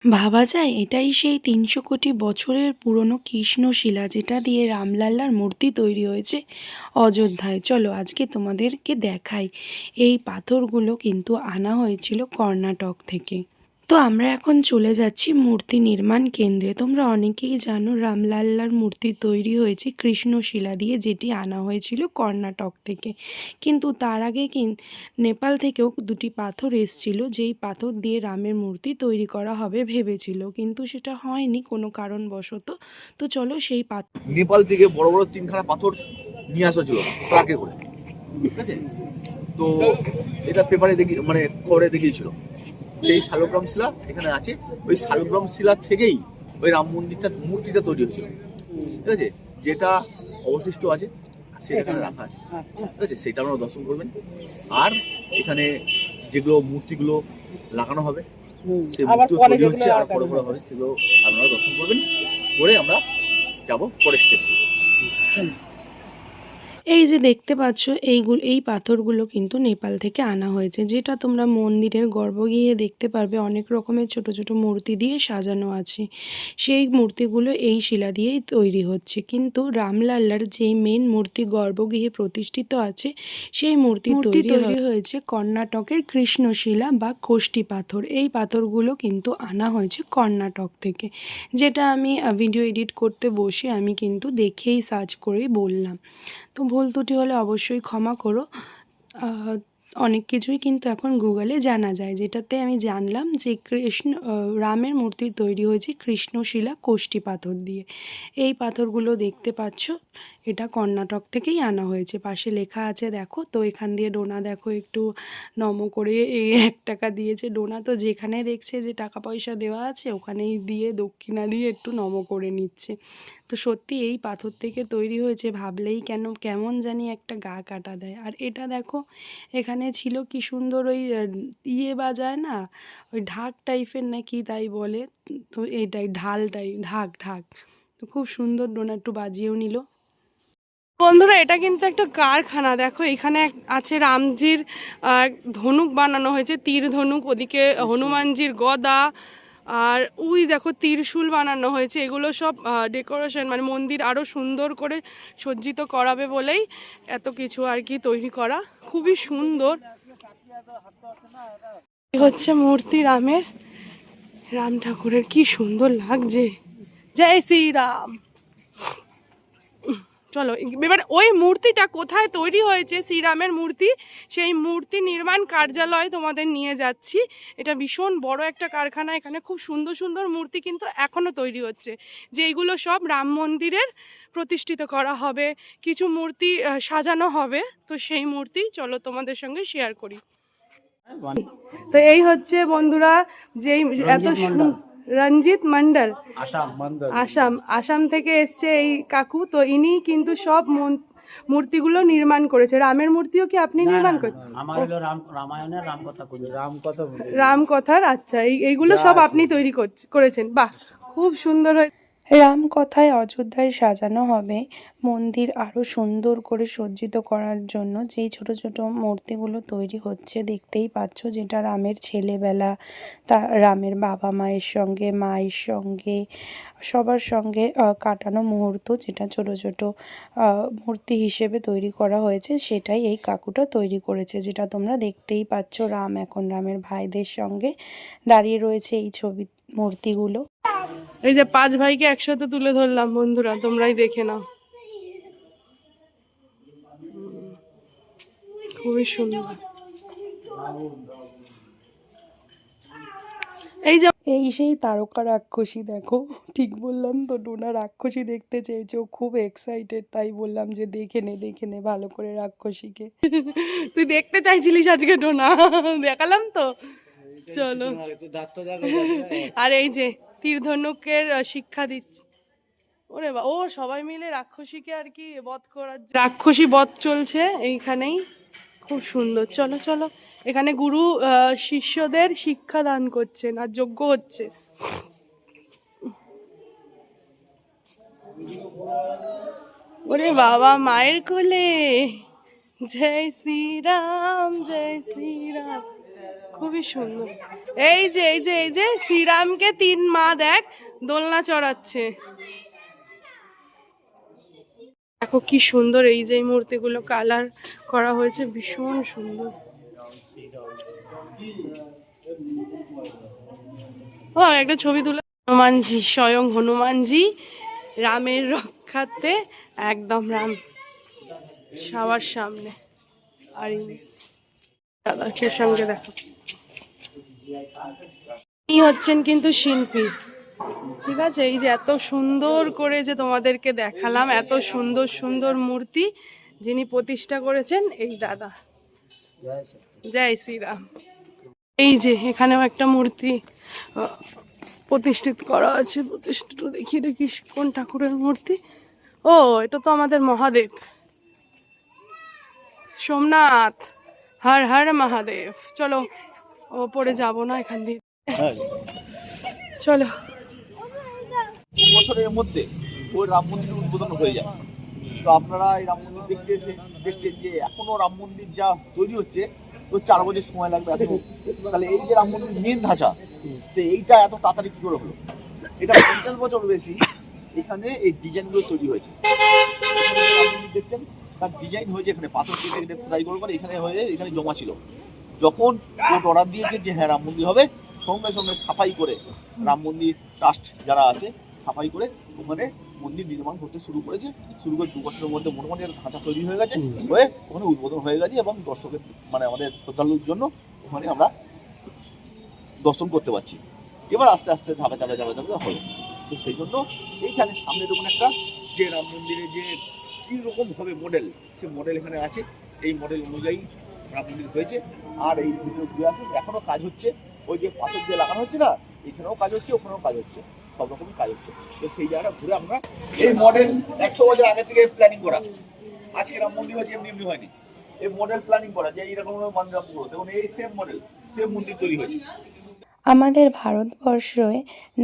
ভাবা যায় এটাই সেই ৩০০ কোটি বছরের পুরনো কৃষ্ণশিলা, যেটা দিয়ে রামলাল্লার মূর্তি তৈরি হয়েছে অযোধ্যায়। চলো আজকে তোমাদেরকে দেখাই। এই পাথরগুলো কিন্তু আনা হয়েছিল কর্ণাটক থেকে। তো আমরা এখন চলে যাচ্ছি মূর্তি নির্মাণ কেন্দ্রে। তোমরা অনেকেই জানো রামলাল্লার মূর্তি তৈরি হয়েছে কৃষ্ণশিলা দিয়ে, যেটি আনা হয়েছিল কর্ণাটক থেকে। কিন্তু তার আগে নেপাল থেকেও দুটি পাথর এসছিল, যেই পাথর দিয়ে রামের মূর্তি তৈরি করা হবে ভেবেছিল, কিন্তু সেটা হয়নি কোনো কারণবশত। তো চলো সেই পাথর নেপাল থেকে বড় বড় তিনখানা পাথর নিয়ে আসা ছিল ট্রাকে করে, ঠিক আছে। তো এটা পেপারে দেখি, মানে খবরে দেখিয়েছিল। সেই শালগ্রাম শিলা এখানে আছে, ওই শালগ্রাম শিলা থেকেই ওই রাম মূর্তিটা তৈরি হয়েছিল, ঠিক আছে। যেটা অবশিষ্ট আছে সেটা এখানে রাখা আছে, ঠিক আছে। সেটা আপনারা দর্শন করবেন। আর এখানে যেগুলো মূর্তিগুলো লাগানো হবে, সেই মূর্তি তৈরি হচ্ছে আর বড় বড় হবে, সেগুলো আপনারা দর্শন করবেন। করে আমরা যাবো পরের স্টেপ। এই যে দেখতে পাচ্ছ এই পাথরগুলো কিন্তু নেপাল থেকে আনা হয়েছে, যেটা তোমরা মন্দিরের গর্ভগৃহে দেখতে পারবে অনেক রকমের ছোট ছোট মূর্তি দিয়ে সাজানো আছে। সেই মূর্তিগুলো এই শিলা দিয়েই তৈরি হচ্ছে, কিন্তু রামলাল্লার যেই মেন মূর্তি গর্ভগৃহে প্রতিষ্ঠিত আছে, সেই মূর্তি তৈরি হয়েছে কর্ণাটকের কৃষ্ণশিলা বা কোষ্ঠী পাথর। এই পাথরগুলো কিন্তু আনা হয়েছে কর্ণাটক থেকে, যেটা আমি ভিডিও এডিট করতে বসে আমি কিন্তু দেখেই সার্চ করেই বললাম। তো ভুল ত্রুটি হলে অবশ্যই ক্ষমা করো। অনেক কিছুই কিন্তু এখন গুগলে জানা যায়, যেটাতে আমি জানলাম যে রামের মূর্তি তৈরি হয়েছে কৃষ্ণশিলা কোষ্ঠী পাথর দিয়ে। এই পাথরগুলো দেখতে পাচ্ছ, এটা কর্ণাটক থেকেই আনা হয়েছে। পাশে লেখা আছে দেখো। তো এখান দিয়ে ডোনা দেখো একটু নম করে এই ১ টাকা দিয়েছে। ডোনা তো যেখানে দেখছে যে টাকা পয়সা দেওয়া আছে ওখানেই দিয়ে দক্ষিণা দিয়ে একটু নম করে নিচ্ছে। তো সত্যি এই পাথর থেকে তৈরি হয়েছে ভাবলেই কেমন জানি একটা গা কাটা দেয়। আর এটা দেখো, এখানে ছিল কি সুন্দর ওই ইয়ে বাজায় না, ওই ঢাক টাইপের নাকি তাই বলে। তো এইটাই ঢাক। তো খুব সুন্দর, ডোনা একটু বাজিয়েও নিল। বন্ধুরা, এটা কিন্তু একটা কারখানা। দেখো এখানে আছে রামজির ধনুক বানানো হয়েছে, তীর ধনুক। ওদিকে হনুমানজির গদা, আর ওই দেখো ত্রিশূল বানানো হয়েছে। এগুলো সব ডেকোরেশন, মানে মন্দির আরও সুন্দর করে সজ্জিত করাবে বলেই এত কিছু আর কি তৈরি করা। খুবই সুন্দর হচ্ছে মূর্তি রামের, রাম ঠাকুরের কি সুন্দর লাগছে। জয় শ্রীরাম। চলো এবার ওই মূর্তিটা কোথায় তৈরি হয়েছে, শ্রীরামের মূর্তি, সেই মূর্তি নির্মাণ কার্যালয় তোমাদের নিয়ে যাচ্ছি। এটা ভীষণ বড় একটা কারখানা। এখানে খুব সুন্দর সুন্দর মূর্তি কিন্তু এখনও তৈরি হচ্ছে, যে এইগুলো সব রাম মন্দিরের প্রতিষ্ঠিত করা হবে। কিছু মূর্তি সাজানো হবে। তো সেই মূর্তি চলো তোমাদের সঙ্গে শেয়ার করি। তো এই হচ্ছে বন্ধুরা, যেই এত রঞ্জিত মন্ডল, আসাম থেকে এসছে এই কাকু। তো ইনি কিন্তু সব মূর্তিগুলো নির্মাণ করেছে। রামের মূর্তিও কি আপনি নির্মাণ করেছেন? রামায়ণের রামকথার। আচ্ছা, এইগুলো সব আপনি তৈরি করেছেন। বাহ, খুব সুন্দর হয়েছে। রামকথায় অযোধ্যায় সাজানো হবে মন্দির আরও সুন্দর করে সজ্জিত করার জন্য যেই ছোট ছোট মূর্তিগুলো তৈরি হচ্ছে দেখতেই পাচ্ছ, যেটা রামের ছেলেবেলা, তা রামের বাবা মায়ের সঙ্গে, মায়ের সঙ্গে, সবার সঙ্গে কাটানো মুহূর্ত, যেটা ছোট ছোট মূর্তি হিসেবে তৈরি করা হয়েছে, সেটাই এই কাকুটা তৈরি করেছে, যেটা তোমরা দেখতেই পাচ্ছ। রাম এখন রামের ভাইদের সঙ্গে দাঁড়িয়ে রয়েছে এই ছবি মূর্তিগুলো। এই যে ৫ ভাইকে একসাথে তুলে ধরলাম বন্ধুরা, তোমরাই দেখে নাও। খুবই সুন্দর। এই সেই তারকা রাক্ষসী, দেখো ঠিক বললাম তো? ডোনা রাক্ষসী দেখতে চেয়েছে, ও খুব এক্সাইটেড, তাই বললাম যে দেখে নে ভালো করে রাক্ষসীকে। তুই দেখতে চাইছিলিস আজকে ডোনা, দেখালাম তো। চলো। আর এই যে তীর ধনুকের শিক্ষা দিচ্ছে। ওরে বা, ও সবাই মিলে রাক্ষসীকে আর কি বধ করার, রাক্ষসী বধ চলছে এইখানেই। খুব সুন্দর। চলো চলো, এখানে গুরু শিষ্যদের শিক্ষা দান করছেন আর যজ্ঞ হচ্ছে। ওরে বাবা, মায়ের কোলে। জয় শ্রীরাম জয় শ্রীরাম। খুবই সুন্দর। এই যে শ্রীরামকে 3 মা দেখ দোলনা চড়াচ্ছে। দেখো কি সুন্দর, এই যে মূর্তিগুলো কালার করা হয়েছে, ভীষণ সুন্দর। ও একটা ছবি তুলে, হনুমানজি, স্বয়ং হনুমানজি রামের রক্ষার্থে একদম রাম সবার সামনে। আর দাদাকে সঙ্গে দেখো, ইনি হচ্ছেন কিন্তু শিল্পী, ঠিক আছে। এই যে এত সুন্দর করে যে তোমাদেরকে দেখালাম, এত সুন্দর সুন্দর মূর্তি যিনি প্রতিষ্ঠা করেছেন এই দাদা। জয় শ্রীরাম। এই যে এখানেও একটা মূর্তি প্রতিষ্ঠিত করা আছে, প্রতিষ্ঠিত দেখি এটা কি, কোন ঠাকুরের মূর্তি? ও এটা তো আমাদের মহাদেব সোমনাথ, হর হর মহাদেব। চলো ওপরে যাব না এখান দিয়ে, চলো। বছরের মধ্যে ওই রাম মন্দির উদ্বোধন হয়ে যায়। তো আপনারা এই রাম মন্দির দেখতে এসে দেখছেন যে এখনো রাম মন্দির যা তৈরি হচ্ছে, তো 4 বছর সময় লাগবে এত। তাহলে এই যে রাম মন্দির মেন ধাঁচা, তো এইটা এত তাড়াতাড়ি কি করে হলো? এটা 50 বছর বেশি এখানে এই ডিজাইনগুলো তৈরি হয়েছে। এখানে যে রাম মন্দির দেখছেন তার ডিজাইন হয়েছে, এখানে পাথর কেটে কেটে খোদাই করে এখানে হয়ে এখানে জমা ছিল। যখন কোর্ট অর্ডার দিয়েছে যে হ্যাঁ রাম মন্দির হবে, সঙ্গে সঙ্গে সাফাই করে রাম মন্দির ট্রাস্ট যারা আছে সাফাই করে ওখানে মন্দির নির্মাণ করতে শুরু করে 2 বছরের মধ্যে মোটামুটি ধাঁচা তৈরি হয়ে গেছে, হয়ে ওখানে উদ্বোধন হয়ে গেছে এবং দর্শকের মানে আমাদের শ্রদ্ধালুর জন্য ওখানে আমরা দর্শন করতে পারছি। এবার আস্তে আস্তে ধাপে ধাপে হলো। তো সেই জন্য এইখানে সামনে দেখুন একটা যে রাম মন্দিরে যে কী রকম হবে মডেল, সে মডেল এখানে আছে। এই মডেল অনুযায়ী রাম মন্দির হয়েছে। আর এই ভিডিও ঘুরে আসুন, এখনো কাজ হচ্ছে। ওই যে পাথর দিয়ে লাগানো হচ্ছে না, এখানেও কাজ হচ্ছে, ওখানেও কাজ হচ্ছে, সব রকমই কাজ হচ্ছে। তো সেই জায়গাটা ঘুরে আমরা, এই মডেল 100 বছর আগে থেকে প্ল্যানিং করা। আজকে রাম মন্দির হয়েছে এমনি এমনি হয়নি। এই মডেল প্ল্যানিং করা যে এইরকম মন্দির পুরো দেখুন, এই সেম মডেল সেম মন্দির তৈরি হয়েছে। আমাদের ভারতবর্ষে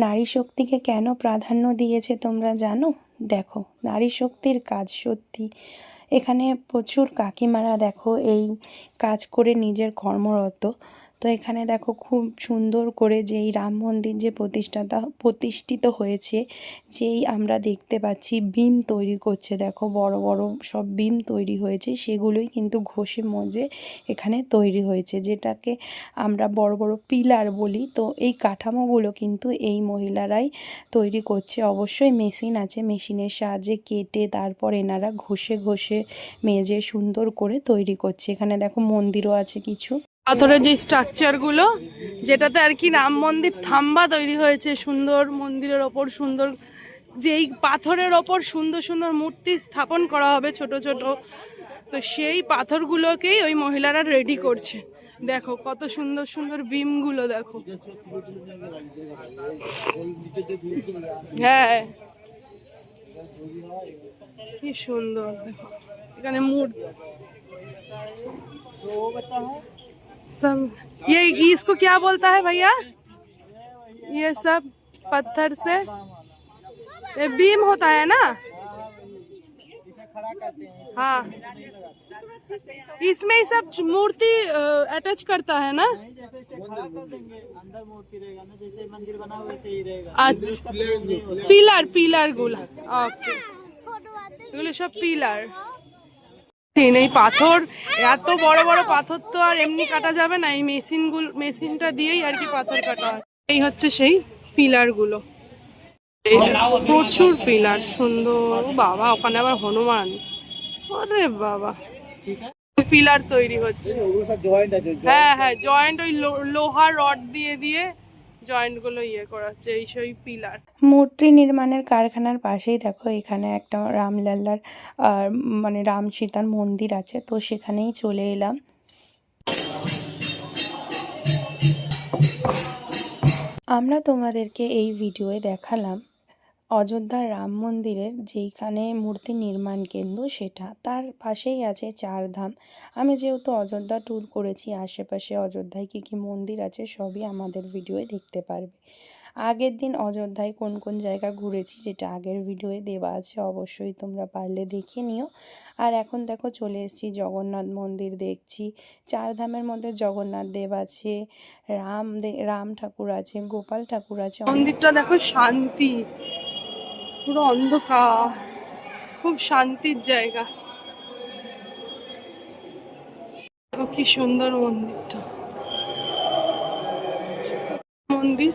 নারী শক্তিকে কেন প্রাধান্য দিয়েছে তোমরা জানো? দেখো, নারী শক্তির কাজ সত্যি, এখানে প্রচুর কাকিমারা দেখো এই কাজ করে নিজের কর্মরত। তো এখানে দেখো খুব সুন্দর করে যেই রাম মন্দির যে প্রতিষ্ঠিত হয়েছে, যেই আমরা দেখতে পাচ্ছি বিম তৈরি করছে, দেখো বড় বড় সব বিম তৈরি হয়েছে, সেগুলোই কিন্তু ঘষে মজে এখানে তৈরি হয়েছে, যেটাকে আমরা বড় বড় পিলার বলি। তো এই কাঠামোগুলো কিন্তু এই মহিলারাই তৈরি করছে। অবশ্যই মেশিন আছে, মেশিনের সাহায্যে কেটে তারপর এনারা ঘষে ঘষে মেজে সুন্দর করে তৈরি করছে। এখানে দেখো মন্দিরও আছে কিছু, পাথরের যে স্ট্রাকচার গুলো, যেটাতে আর কি রাম মন্দির থাম্বা তৈরি হয়েছে, সুন্দর মন্দিরের ওপর সুন্দর, যেই পাথরের ওপর সুন্দর সুন্দর মূর্তি স্থাপন করা হবে ছোট ছোট, তো সেই পাথরগুলোকেই ওই মহিলারা রেডি করছে। দেখো কত সুন্দর সুন্দর বিম গুলো দেখো, হ্যাঁ কি সুন্দর। দেখো এখানে মূর্তি सब, ये इसको क्या बोलता है भैया? ये सब पत्थर से ये बीम होता है ना? हाँ, इसमें सब मूर्ति अटैच करता है ना? अंदर मूर्ति रहेगा ना, जैसे मंदिर बना हुआ वैसे ही रहेगा। अच्छा, पिलर पिलर गुला, ओके, এগুলো সব পিলার। এই পাথর, এত বড় বড় পাথর তো আর এমনি কাটা যাবে না, এই মেশিনটা দিয়েই আর কি পাথর কাটা হয়। এই হচ্ছে সেই পিলার গুলো, প্রচুর পিলার সুন্দর। বাবা, ওখানে আবার হনুমান, আরে বাবা, পিলার তৈরি হচ্ছে। হ্যাঁ হ্যাঁ, জয়েন্ট ওই লোহার রড দিয়ে দিয়ে জয়েন্ট গুলো ইয়ে করা হচ্ছে, এই সেই পিলার। মূর্তি নির্মাণের কারখানার পাশেই দেখো এখানে একটা রামলাল্লার মানে রাম সীতার মন্দির আছে, তো সেখানেই চলে এলাম। আমরা তোমাদেরকে এই ভিডিওয়ে দেখালাম অযোধ্যার রাম মন্দিরের যেইখানে মূর্তি নির্মাণ কেন্দ্র, সেটা তার পাশেই আছে 4 ধাম। আমি যেহেতু অযোধ্যা ট্যুর করেছি, আশেপাশে অযোধ্যায় কী কী মন্দির আছে সবই আমাদের ভিডিওয়ে দেখতে পারবে। আগের দিন অযোধ্যায় কোন কোন জায়গা ঘুরেছি সেটা আগের ভিডিওয়ে দেওয়া আছে, অবশ্যই তোমরা পারলে দেখে নিও। আর এখন দেখো চলে এসেছি জগন্নাথ মন্দির দেখছি। 4 ধামের মধ্যে জগন্নাথ দেব আছে, রাম ঠাকুর আছে, গোপাল ঠাকুর আছে। মন্দিরটা দেখো শান্তি, পুরো অন্ধকার, খুব শান্তির জায়গা। দেখো কি সুন্দর মন্দিরটা, মন্দির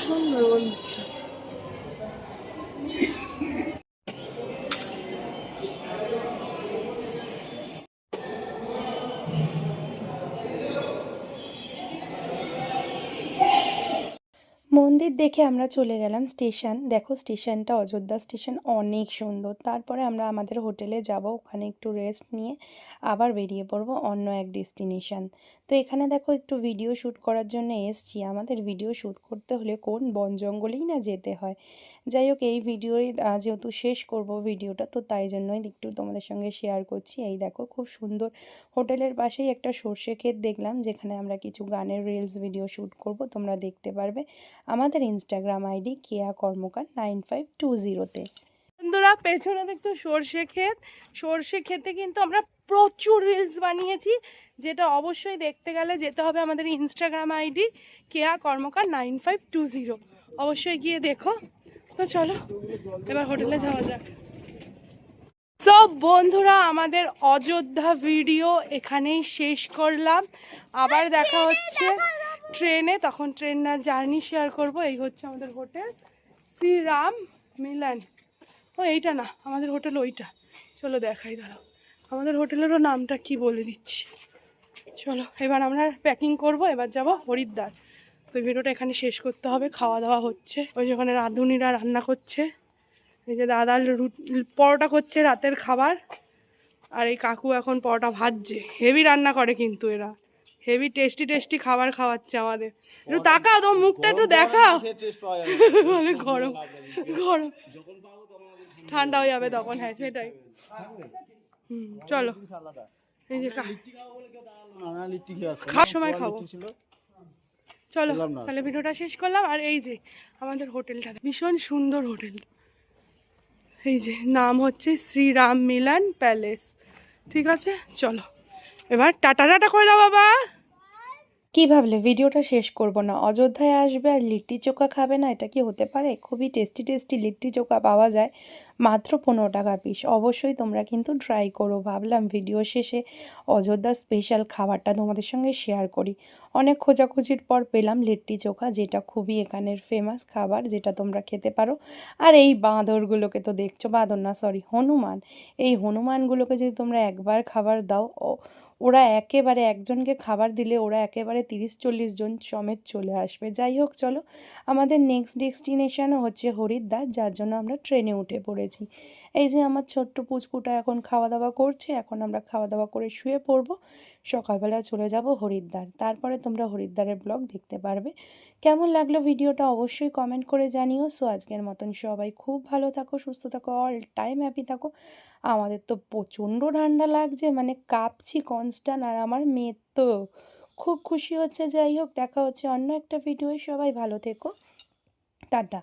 সুন্দর মন্দিরটা। মন্দির দেখে আমরা চলে গেলাম স্টেশন। দেখো স্টেশনটা, অযোধ্যা স্টেশন অনেক সুন্দর। তারপরে আমরা আমাদের হোটেলে যাব, ওখানে একটু রেস্ট নিয়ে আবার বেরিয়ে পড়বো অন্য এক ডেস্টিনেশন। তো এখানে দেখো একটু ভিডিও শ্যুট করার জন্য এসছি। আমাদের ভিডিও শ্যুট করতে হলে কোন বন জঙ্গলেই না যেতে হয়। যাই হোক, এই ভিডিওই যেহেতু শেষ করব ভিডিওটা, তো তাই জন্যই একটু তোমাদের সঙ্গে শেয়ার করছি। এই দেখো খুব সুন্দর, হোটেলের পাশেই একটা সর্ষে ক্ষেত দেখলাম, যেখানে আমরা কিছু গানের রিলস ভিডিও শ্যুট করব, তোমরা দেখতে পারবে আমাদের ইনস্টাগ্রাম আইডি কেয়া কর্মকার 9520-তে। বন্ধুরা পেছনে দেখতো সর্ষে ক্ষেত, সর্ষে ক্ষেতে কিন্তু আমরা প্রচুর রিলস বানিয়েছি, যেটা অবশ্যই দেখতে গেলে যেতে হবে আমাদের ইনস্টাগ্রাম আইডি কেয়া কর্মকার 9520, অবশ্যই গিয়ে দেখো। তো চলো এবার হোটেলে যাওয়া যাক। সব বন্ধুরা আমাদের অযোধ্যা ভিডিও এখানেই শেষ করলাম, আবার দেখা হচ্ছে ট্রেনে, তখন ট্রেনের জার্নি শেয়ার করব। এই হচ্ছে আমাদের হোটেল শ্রীরাম মিলন। ও এইটা না, আমাদের হোটেল ওইটা, চলো দেখাই, দাঁড়াও আমাদের হোটেলেরও নামটা কি বলে দিচ্ছি। চলো এবার আমরা প্যাকিং করব, এবার যাব হরিদ্বার। তো ভিডিওটা এখানে শেষ করতে হবে। খাওয়া দাওয়া হচ্ছে, ওই যেখানে রাঁধুনিরা রান্না করছে, এই যে দাদা পরোটা করছে রাতের খাবার, আর এই কাকু এখন পরোটা ভাজছে। হেভি রান্না করে কিন্তু এরা, হেভি টেস্টি টেস্টি খাবার খাওয়াচ্ছে আমাদের। একটু তাকাও, তোমার মুখটা একটু দেখাও। মানে গরম গরম, ঠান্ডা হয়ে যাবে তখন। হ্যাঁ সেটাই। চলো এই যে খাওয়ার সময় খাবো। চলো তাহলে ভিডিওটা শেষ করলাম। আর এই যে আমাদের হোটেলটা ভীষণ সুন্দর হোটেল, এই যে নাম হচ্ছে শ্রীরাম মিলন প্যালেস। ঠিক আছে চলো এবার টাটা টাটা করে দাও বাবা। কি ভাবলে ভিডিওটা শেষ করব না? অযোধ্যায় আসবে আর লিট্টি চোখা খাবে না, এটা কি হতে পারে? খুবই টেস্টি টেস্টি লিট্টি চোখা পাওয়া যায় মাত্র 15 টাকা পিস। অবশ্যই তোমরা কিন্তু ট্রাই করো। ভাবলাম ভিডিও শেষে অযোধ্যার স্পেশাল খাবারটা তোমাদের সঙ্গে শেয়ার করি। অনেক খোঁজাখুঁজির পর পেলাম লিট্টি চোখা, যেটা খুবই এখানের ফেমাস খাবার, যেটা তোমরা খেতে পারো। আর এই বাঁদরগুলোকে তো দেখছো, বাঁদর না সরি হনুমান, এই হনুমানগুলোকে যদি তোমরা একবার খাবার দাও, ওরা একেবারে একজনকে খাবার দিলে ওরা একেবারে 30-40 জন সমেত চলে আসবে। যাই হোক চলো, আমাদের নেক্সট ডেস্টিনেশনও হচ্ছে হরিদ্বার, যার জন্য আমরা ট্রেনে উঠে পড়েছি। এই যে আমার ছোট্ট পুচকুটা এখন খাওয়া দাওয়া করছে, এখন আমরা খাওয়া দাওয়া করে শুয়ে পড়বো। সকালবেলা চলে যাব হরিদ্বার, তারপরে তোমরা হরিদ্বারের ব্লগ দেখতে পারবে। কেমন লাগলো ভিডিওটা অবশ্যই কমেন্ট করে জানিও। সো আজকের মতন সবাই খুব ভালো থাকো, সুস্থ থাকো, অল টাইম হ্যাপি থাকো। আমাদের তো প্রচণ্ড ঠান্ডা লাগছে, মানে কাঁপছি কনস্ট্যান্ট, আর আমার মেয়ে তো খুব খুশি হচ্ছে। যাই হোক, দেখা হচ্ছে অন্য একটা ভিডিওয়। সবাই ভালো থেকো, টাটা।